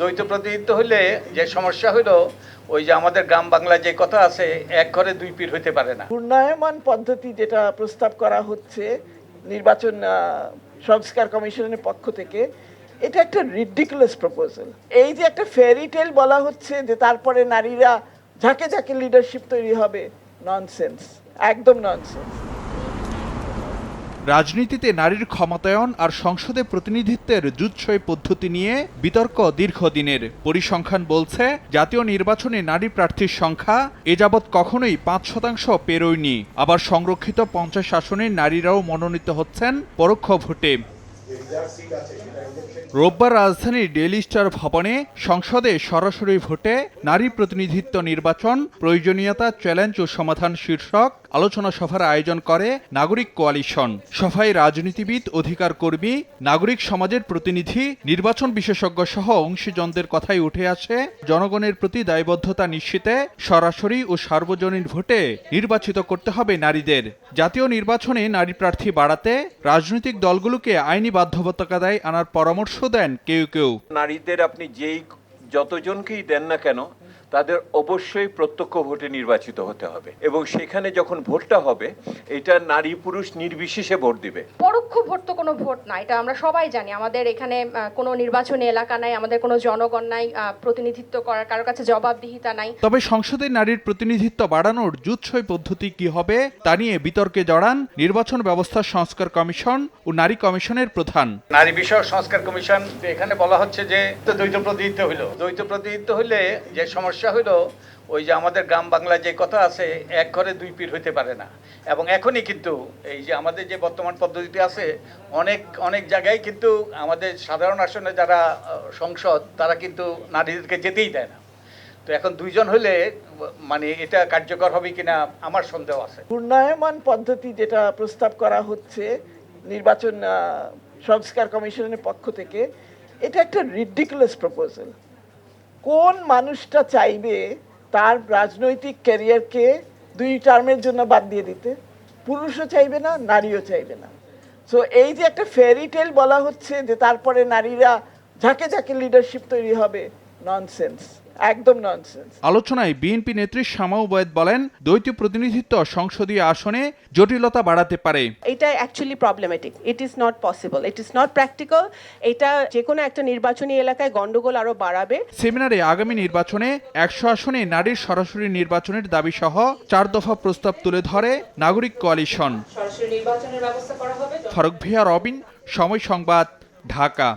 দ্বৈত প্রতিনিধিত্ব হলে যে সমস্যা হলো ওই যে আমাদের গ্রাম বাংলায় যে কথা আছে, এক ঘরে দুই পীর হইতে পারে না। ঘূর্ণায়মান পদ্ধতি যেটা প্রস্তাব করা হচ্ছে নির্বাচন সংস্কার কমিশনের পক্ষ থেকে, এটা একটা রিডিকুলাস প্রপোজাল। এই যে একটা ফেয়ারি টেল বলা হচ্ছে যে তারপরে নারীরা ঝাঁকে ঝাঁকে লিডারশিপ তৈরি হবে, ননসেন্স, একদম ননসেন্স। রাজনীতিতে নারীর ক্ষমতায়ন আর সংসদে প্রতিনিধিত্বের জুৎসই পদ্ধতি নিয়ে বিতর্ক দীর্ঘদিনের। পরিসংখ্যান বলছে জাতীয় নির্বাচনে নারী প্রার্থীর সংখ্যা এ যাবৎ কখনোই ৫% পেরোয়নি। আবার সংরক্ষিত 50 আসনে নারীরাও মনোনীত হচ্ছেন পরোক্ষ ভোটে। রোববার রাজধানীর ডেইলি স্টার ভবনে সংসদে সরাসরি ভোটে নারী প্রতিনিধিত্ব নির্বাচন, প্রয়োজনীয়তা, চ্যালেঞ্জ ও সমাধান শীর্ষক আলোচনা সভার আয়োজন করে নাগরিক কোয়ালিশন। সভায় রাজনীতিবিদ, অধিকার কর্মী, নাগরিক সমাজের প্রতিনিধি, নির্বাচন বিশেষজ্ঞ সহ অংশীজনদের কথাই উঠে আসে জনগণের প্রতি দায়বদ্ধতা নিশ্চিতে সরাসরি ও সার্বজনীন ভোটে নির্বাচিত করতে হবে নারীদের। জাতীয় নির্বাচনে নারী প্রার্থী বাড়াতে রাজনৈতিক দলগুলোকে আইনি বাধ্যবাধকতায় আনার পরামর্শ দেন কেউ কেউ। নারীদের আপনি যতজনকেই দেন না কেন, তাদের অবশ্যই প্রত্যক্ষ ভোটে নির্বাচিত হতে হবে, এবং সেখানে যখন ভোটটা হবে এটা নারী পুরুষ নির্বিশেষে ভোট দিবে। পরোক্ষ ভোট তো কোনো ভোট না, এটা আমরা সবাই জানি। আমাদের এখানে কোনো নির্বাচনী এলাকা নাই, আমাদের কোনো জনগণ নাই, প্রতিনিধিত্ব করার কারোর কাছে জবাবদিহিতা নাই। তবে সংসদে নারীর প্রতিনিধিত্ব বাড়ানোর জুৎসই পদ্ধতি কি হবে তা নিয়ে বিতর্কে জড়ান নির্বাচন ব্যবস্থা সংস্কার কমিশন ও নারী কমিশনের প্রধান। নারী বিষয়ক সংস্কার কমিশন এখানে বলা হচ্ছে যে দ্বৈত প্রতিনিধিত্ব হইল। দ্বৈত প্রতিনিধিত্ব হলে যে সমস্যা হলো ওই যে আমাদের গ্রাম বাংলায় যে কথা আছে, এক ঘরে দুই পীর হইতে পারে না। এবং এখনই কিন্তু এই যে আমাদের যে বর্তমান পদ্ধতিতে আছে, অনেক জায়গায় কিন্তু আমাদের সাধারণ আসনে যারা সংসদ, তারা কিন্তু নারীদেরকে যেতেই দেয় না। তো এখন দুইজন হলে মানে এটা কার্যকর হবে কিনা আমার সন্দেহ আছে। ঘূর্ণায়মান পদ্ধতি যেটা প্রস্তাব করা হচ্ছে নির্বাচন সংস্কার কমিশনের পক্ষ থেকে, এটা একটা রিডিকুলাস প্রপোজাল। কোন মানুষটা চাইবে তার রাজনৈতিক ক্যারিয়ারকে 2 টার্মের জন্য বাদ দিয়ে দিতে? পুরুষও চাইবে না, নারীও চাইবে না। সো এই যে একটা ফেয়ারি টেল বলা হচ্ছে যে তারপরে নারীরা ঝাঁকে ঝাঁকে লিডারশিপ তৈরি হবে, ননসেন্স, একদম ননসেন্স। আলোচনায় বিএনপি নেত্রী শামা ওবায়েদ বলেন, দ্বৈত প্রতিনিধিত্ব সংসদীয় আসনে জটিলতা বাড়াতে পারে। এটা actually problematic. It is not possible, it is not practical. এটা যে কোনো একটা নির্বাচনী এলাকায় গন্ডগোল আরো বাড়াবে। সেমিনারে আগামী নির্বাচনে 100 আসনে নারীর সরাসরি নির্বাচনের দাবি সহ 4 দফা প্রস্তাব তুলে ধরে নাগরিক কোয়ালিশন। সরাসরি নির্বাচনের ব্যবস্থা করা হবে। ফারুক ভিয়া, রবিন, সময় সংবাদ, ঢাকা।